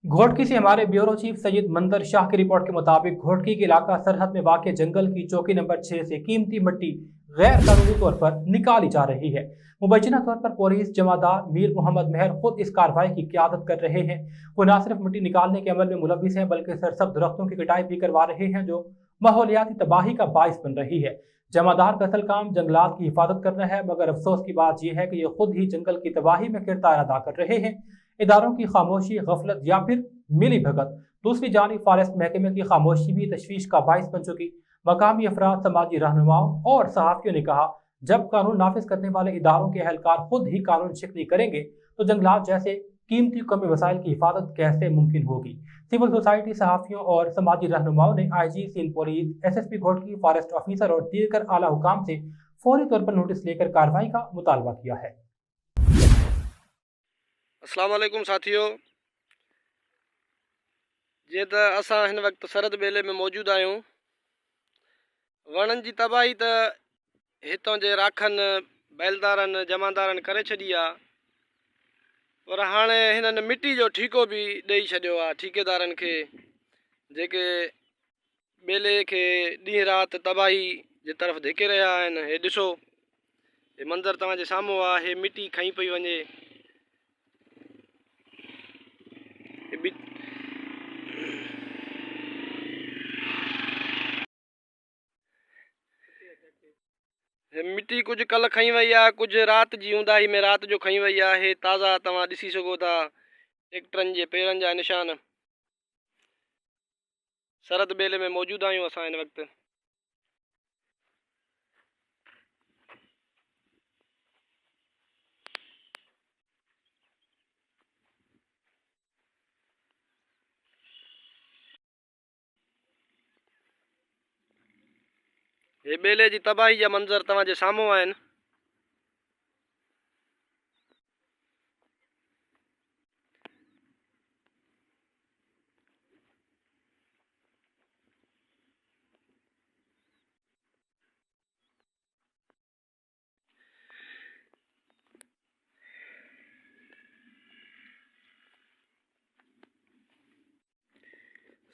घोटकी से हमारे bureau chief Syed मंदर शाह की रिपोर्ट के मुताबिक घोटकी के इलाका सरहद में वाक़ जंगल की चौकी नंबर 6 से कीमती मिट्टी गैर कानूनी तौर पर निकाली जा रही है। मुबैना तौर पर पुलिस जमादार मीर मोहम्मद मेहर खुद इस कार्रवाई की क़यादत कर रहे हैं। वो न सिर्फ मिट्टी निकालने के अमल में मुलविस हैं बल्कि सरसब्ज दरख्तों की कटाई भी करवा रहे हैं जो माहौलियाती तबाही का बाइस बन रही है। जमादार का असल काम जंगलात की हिफाजत करना है, मगर अफसोस की बात यह है कि ये खुद ही जंगल की तबाही में किरदार अदा कर रहे हैं। इदारों की खामोशी, गफलत या फिर मिली भगत। दूसरी जानिब फॉरेस्ट महकमे की खामोशी भी तशवीश का बाइस बन चुकी। मकामी अफराद, समाजी रहनुमाओं और सहाफ़ियों ने कहा, जब कानून नाफिज करने वाले इदारों के अहलकार खुद ही कानून शिकनी करेंगे तो जंगलात जैसे कीमती कौमी वसाइल की हिफाजत कैसे मुमकिन होगी। सिविल सोसाइटी, सहाफ़ियों और समाजी रहनुमाओं ने IG, Sindh police, SSP Ghotki, forest officer और दीगर आला हुकाम से फौरी तौर पर नोटिस लेकर कार्रवाई का मुतालबा किया है। अस्सलाम वालेकुम साथियों, जे त असां हिन वक़्तु सरहद बेले में मौजूदु आहियूं। वणनि जी तबाही त हितां जे राखनि, बैलदारनि, जमादारनि करे छॾी आहे, पर हाणे हिननि मिटी जो ठीको बि ॾेई छॾियो आहे ठेकेदारनि खे, जेके ॿेले खे ॾींहुं राति तबाही जे तरफ़ धिके रहिया आहिनि। हे ॾिसो, हे मंज़र तव्हांजे साम्हूं आहे। हे मिटी खई पई वञे। मिट्टी कुछ कल खई वही आहे, कुछ रात जी ऊंदाही में रात जो खई वही आहे। हे ताज़ा तव्हां ॾिसी सघो था, ट्रैक्टरनि जे पेरनि जा निशान। सरहद बेले में मौजूदु आहियूं असां हिन वक़्तु। हे ॿेले जी तबाही जा मंज़र तव्हांजे साम्हूं आहिनि।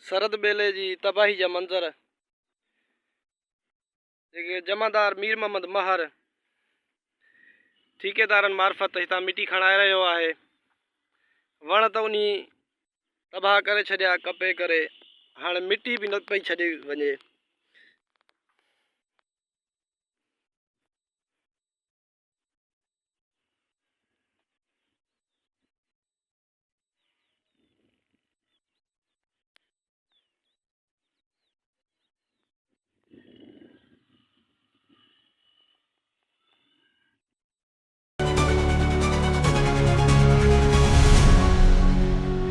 सरहद बेले जी तबाही जा मंज़र जेके जमादार मीर मोहम्मद महर ठेकेदारनि मार्फत हितां मिटी खणाए रहियो आहे। वण त उनी तबाह करे छॾिया कपे करे, हाणे मिटी बि न पई छॾी वञे।